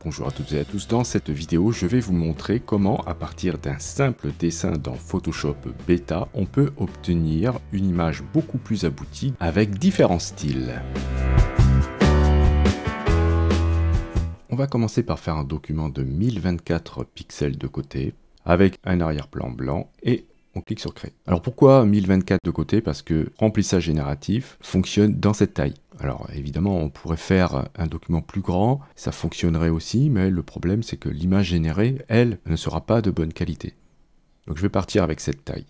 Bonjour à toutes et à tous, dans cette vidéo je vais vous montrer comment à partir d'un simple dessin dans Photoshop Beta on peut obtenir une image beaucoup plus aboutie avec différents styles. On va commencer par faire un document de 1024 pixels de côté avec un arrière-plan blanc et on clique sur créer. Alors pourquoi 1024 de côté? Parce que remplissage génératif fonctionne dans cette taille. Alors évidemment on pourrait faire un document plus grand, ça fonctionnerait aussi, mais le problème c'est que l'image générée, elle, ne sera pas de bonne qualité. Donc je vais partir avec cette taille.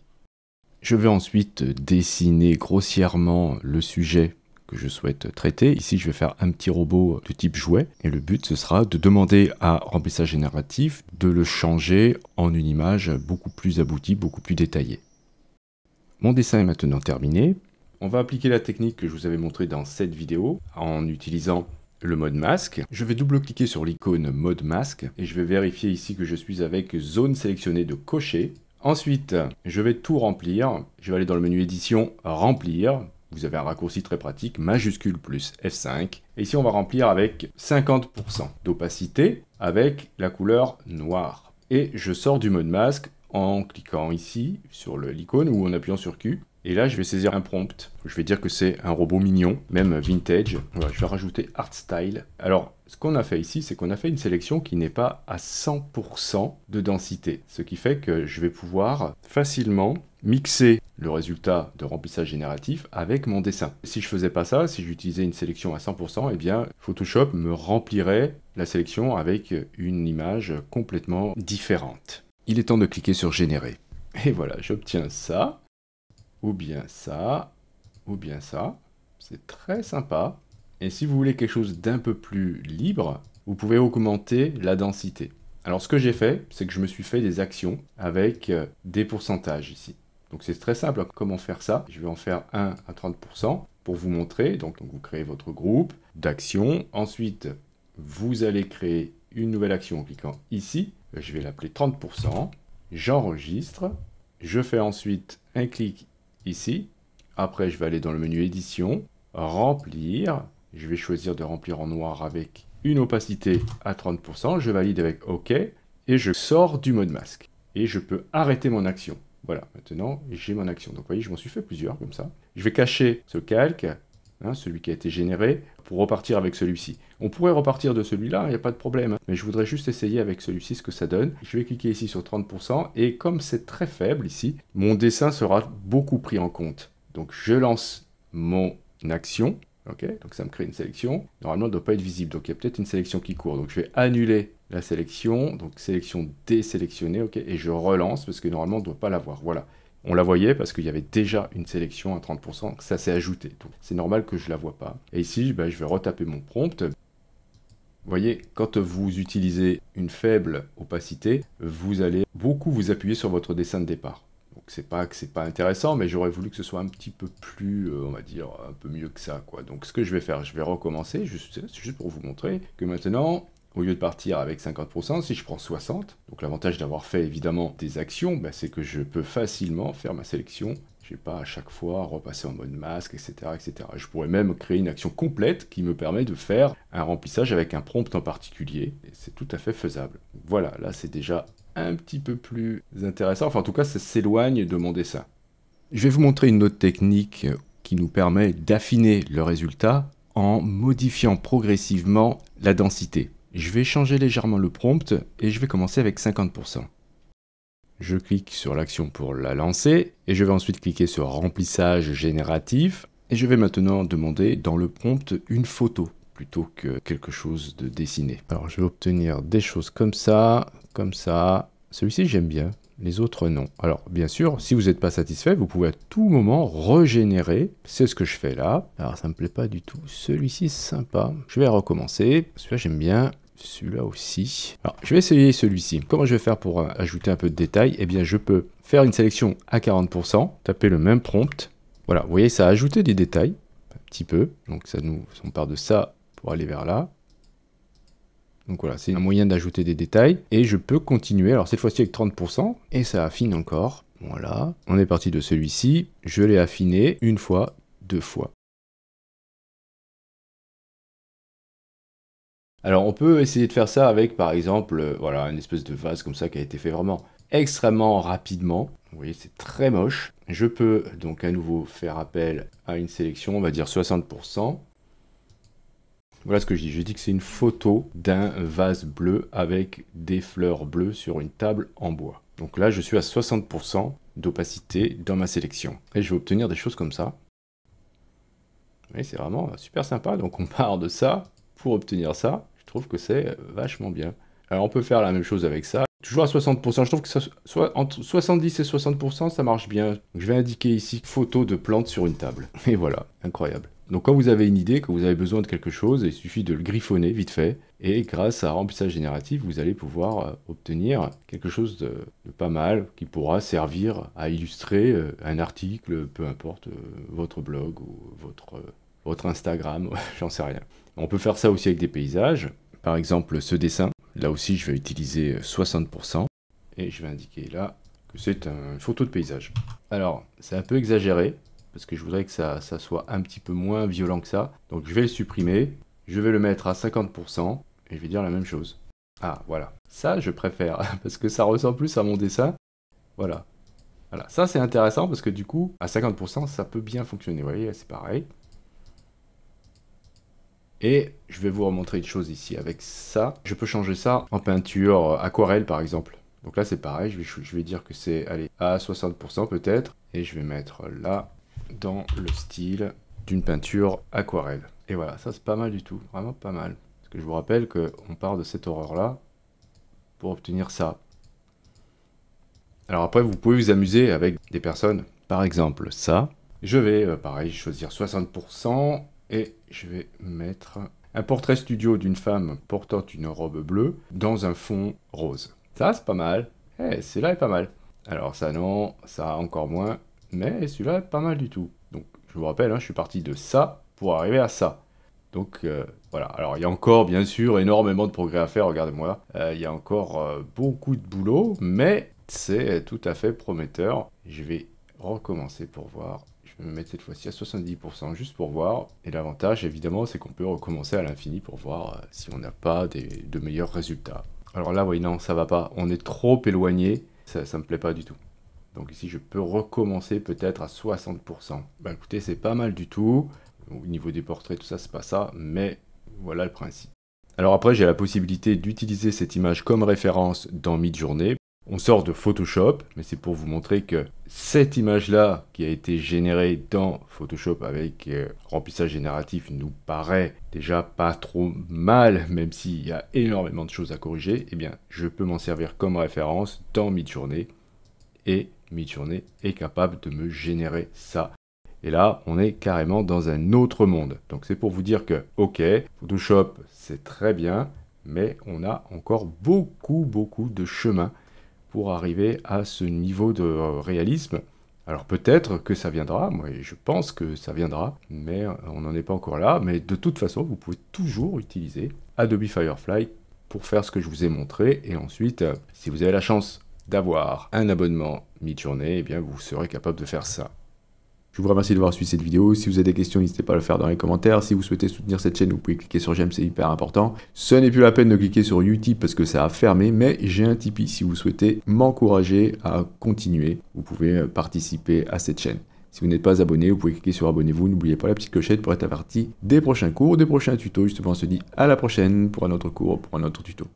Je vais ensuite dessiner grossièrement le sujet que je souhaite traiter. Ici je vais faire un petit robot de type jouet et le but ce sera de demander à remplissage génératif de le changer en une image beaucoup plus aboutie, beaucoup plus détaillée. Mon dessin est maintenant terminé. On va appliquer la technique que je vous avais montrée dans cette vidéo en utilisant le mode masque. Je vais double-cliquer sur l'icône mode masque et je vais vérifier ici que je suis avec zone sélectionnée de cocher. Ensuite, je vais tout remplir. Je vais aller dans le menu édition, remplir. Vous avez un raccourci très pratique, majuscule plus F5. Et ici, on va remplir avec 50% d'opacité avec la couleur noire. Et je sors du mode masque en cliquant ici sur l'icône ou en appuyant sur Q. Et là, je vais saisir un prompt. Je vais dire que c'est un robot mignon, même vintage. Voilà, je vais rajouter Art Style. Alors, ce qu'on a fait ici, c'est qu'on a fait une sélection qui n'est pas à 100% de densité. Ce qui fait que je vais pouvoir facilement mixer le résultat de remplissage génératif avec mon dessin. Si je faisais pas ça, si j'utilisais une sélection à 100%, eh bien, Photoshop me remplirait la sélection avec une image complètement différente. Il est temps de cliquer sur Générer. Et voilà, j'obtiens ça. Ou bien ça, ou bien ça. C'est très sympa. Et si vous voulez quelque chose d'un peu plus libre, vous pouvez augmenter la densité. Alors ce que j'ai fait, c'est que je me suis fait des actions avec des pourcentages ici. Donc c'est très simple, comment faire ça? Je vais en faire 1 à 30% pour vous montrer. Donc vous créez votre groupe d'actions. Ensuite, vous allez créer une nouvelle action en cliquant ici. Je vais l'appeler 30%. J'enregistre. Je fais ensuite un clic ici. Après, je vais aller dans le menu édition, remplir. Je vais choisir de remplir en noir avec une opacité à 30%. Je valide avec OK et je sors du mode masque. Et je peux arrêter mon action. Voilà, maintenant j'ai mon action. Donc vous voyez, je m'en suis fait plusieurs comme ça. Je vais cacher ce calque, celui qui a été généré, pour repartir avec celui-ci. On pourrait repartir de celui-là, il n'y a pas de problème. Mais je voudrais juste essayer avec celui-ci ce que ça donne. Je vais cliquer ici sur 30%. Et comme c'est très faible ici, mon dessin sera beaucoup pris en compte. Donc je lance mon action. Okay, donc ça me crée une sélection. Normalement, elle ne doit pas être visible. Donc il y a peut-être une sélection qui court. Donc je vais annuler la sélection. Donc sélection désélectionnée. Okay, et je relance parce que normalement, on ne doit pas l'avoir. Voilà. On la voyait parce qu'il y avait déjà une sélection à 30%, ça s'est ajouté. Donc c'est normal que je ne la vois pas. Et ici, je vais retaper mon prompt. Vous voyez, quand vous utilisez une faible opacité, vous allez beaucoup vous appuyer sur votre dessin de départ. Donc c'est pas que c'est pas intéressant, mais j'aurais voulu que ce soit un petit peu plus, on va dire, un peu mieux que ça, quoi. Donc ce que je vais faire, je vais recommencer, juste pour vous montrer que maintenant, au lieu de partir avec 50%, si je prends 60%, donc l'avantage d'avoir fait évidemment des actions, c'est que je peux facilement faire ma sélection. Je n'ai pas à chaque fois repasser en mode masque, etc., etc. Je pourrais même créer une action complète qui me permet de faire un remplissage avec un prompt en particulier. Et c'est tout à fait faisable. Voilà, là c'est déjà un petit peu plus intéressant. Enfin en tout cas, ça s'éloigne de mon dessin. Je vais vous montrer une autre technique qui nous permet d'affiner le résultat en modifiant progressivement la densité. Je vais changer légèrement le prompt et je vais commencer avec 50%. Je clique sur l'action pour la lancer et je vais ensuite cliquer sur remplissage génératif et je vais maintenant demander dans le prompt une photo plutôt que quelque chose de dessiné. Alors je vais obtenir des choses comme ça, comme ça. Celui-ci j'aime bien, les autres non. Alors bien sûr, si vous n'êtes pas satisfait, vous pouvez à tout moment régénérer. C'est ce que je fais là. Alors ça me plaît pas du tout. Celui-ci c'est sympa. Je vais recommencer. Celui-là j'aime bien. Celui-là aussi. Alors, je vais essayer celui-ci. Comment je vais faire pour ajouter un peu de détails? Eh bien, je peux faire une sélection à 40%, taper le même prompt. Voilà, vous voyez, ça a ajouté des détails, un petit peu. Donc, on part de ça pour aller vers là. Donc voilà, c'est un moyen d'ajouter des détails. Et je peux continuer, alors cette fois-ci avec 30%, et ça affine encore. Voilà, on est parti de celui-ci. Je l'ai affiné une fois, 2 fois. Alors on peut essayer de faire ça avec par exemple, voilà, une espèce de vase comme ça qui a été fait vraiment extrêmement rapidement. Vous voyez, c'est très moche. Je peux donc à nouveau faire appel à une sélection, on va dire 60%. Voilà ce que je dis. Je dis que c'est une photo d'un vase bleu avec des fleurs bleues sur une table en bois. Donc là, je suis à 60% d'opacité dans ma sélection. Et je vais obtenir des choses comme ça. Oui, c'est vraiment super sympa. Donc on part de ça pour obtenir ça. Je trouve que c'est vachement bien. Alors on peut faire la même chose avec ça. Toujours à 60%. Je trouve que ça, soit entre 70 et 60%, ça marche bien. Donc, je vais indiquer ici photo de plantes sur une table. Et voilà, incroyable. Donc quand vous avez une idée, quand vous avez besoin de quelque chose, il suffit de le griffonner vite fait. Et grâce à remplissage génératif, vous allez pouvoir obtenir quelque chose de pas mal qui pourra servir à illustrer un article, peu importe votre blog ou votre Instagram, j'en sais rien. On peut faire ça aussi avec des paysages. Par exemple, ce dessin. Là aussi, je vais utiliser 60%. Et je vais indiquer là que c'est une photo de paysage. Alors, c'est un peu exagéré, parce que je voudrais que ça soit un petit peu moins violent que ça. Donc, je vais le supprimer. Je vais le mettre à 50%. Et je vais dire la même chose. Ah, voilà. Ça, je préfère, parce que ça ressemble plus à mon dessin. Voilà. Voilà. Ça, c'est intéressant, parce que du coup, à 50%, ça peut bien fonctionner. Vous voyez, c'est pareil. Et je vais vous remontrer une chose ici avec ça. Je peux changer ça en peinture aquarelle par exemple. Donc là c'est pareil, je vais dire que c'est à 60% peut-être. Et je vais mettre là dans le style d'une peinture aquarelle. Et voilà, ça c'est pas mal du tout, vraiment pas mal. Parce que je vous rappelle qu'on part de cette horreur là pour obtenir ça. Alors après vous pouvez vous amuser avec des personnes. Par exemple ça. Je vais pareil choisir 60%. Et je vais mettre un portrait studio d'une femme portant une robe bleue dans un fond rose. Ça, c'est pas mal. Eh, celui-là est pas mal. Alors ça, non, ça encore moins. Mais celui-là est pas mal du tout. Donc, je vous rappelle, hein, je suis parti de ça pour arriver à ça. Donc, voilà. Alors, il y a encore, bien sûr, énormément de progrès à faire. Regardez-moi. Il y a encore beaucoup de boulot, mais c'est tout à fait prometteur. Je vais recommencer pour voir. Je vais me mettre cette fois-ci à 70% juste pour voir. Et l'avantage, évidemment, c'est qu'on peut recommencer à l'infini pour voir si on n'a pas de meilleurs résultats. Alors là, oui, non, ça va pas. On est trop éloigné. Ça me plaît pas du tout. Donc ici, je peux recommencer peut-être à 60%. Bah écoutez, c'est pas mal du tout. Au niveau des portraits, tout ça, c'est pas ça. Mais voilà le principe. Alors après, j'ai la possibilité d'utiliser cette image comme référence dans Midjourney. On sort de Photoshop, mais c'est pour vous montrer que cette image-là qui a été générée dans Photoshop avec remplissage génératif nous paraît déjà pas trop mal, même s'il y a énormément de choses à corriger. Eh bien, je peux m'en servir comme référence dans Midjourney et Midjourney est capable de me générer ça. Et là, on est carrément dans un autre monde. Donc c'est pour vous dire que, ok, Photoshop, c'est très bien, mais on a encore beaucoup de chemin pour arriver à ce niveau de réalisme. Alors peut-être que ça viendra, moi je pense que ça viendra, mais on n'en est pas encore là. Mais de toute façon, vous pouvez toujours utiliser Adobe Firefly pour faire ce que je vous ai montré. Et ensuite, si vous avez la chance d'avoir un abonnement Midjourney, eh bien vous serez capable de faire ça. Je vous remercie d'avoir suivi cette vidéo. Si vous avez des questions, n'hésitez pas à le faire dans les commentaires. Si vous souhaitez soutenir cette chaîne, vous pouvez cliquer sur j'aime, c'est hyper important. Ce n'est plus la peine de cliquer sur Utip parce que ça a fermé, mais j'ai un Tipeee. Si vous souhaitez m'encourager à continuer, vous pouvez participer à cette chaîne. Si vous n'êtes pas abonné, vous pouvez cliquer sur abonnez-vous. N'oubliez pas la petite clochette pour être averti des prochains cours, des prochains tutos. Justement, on se dit à la prochaine pour un autre cours, pour un autre tuto.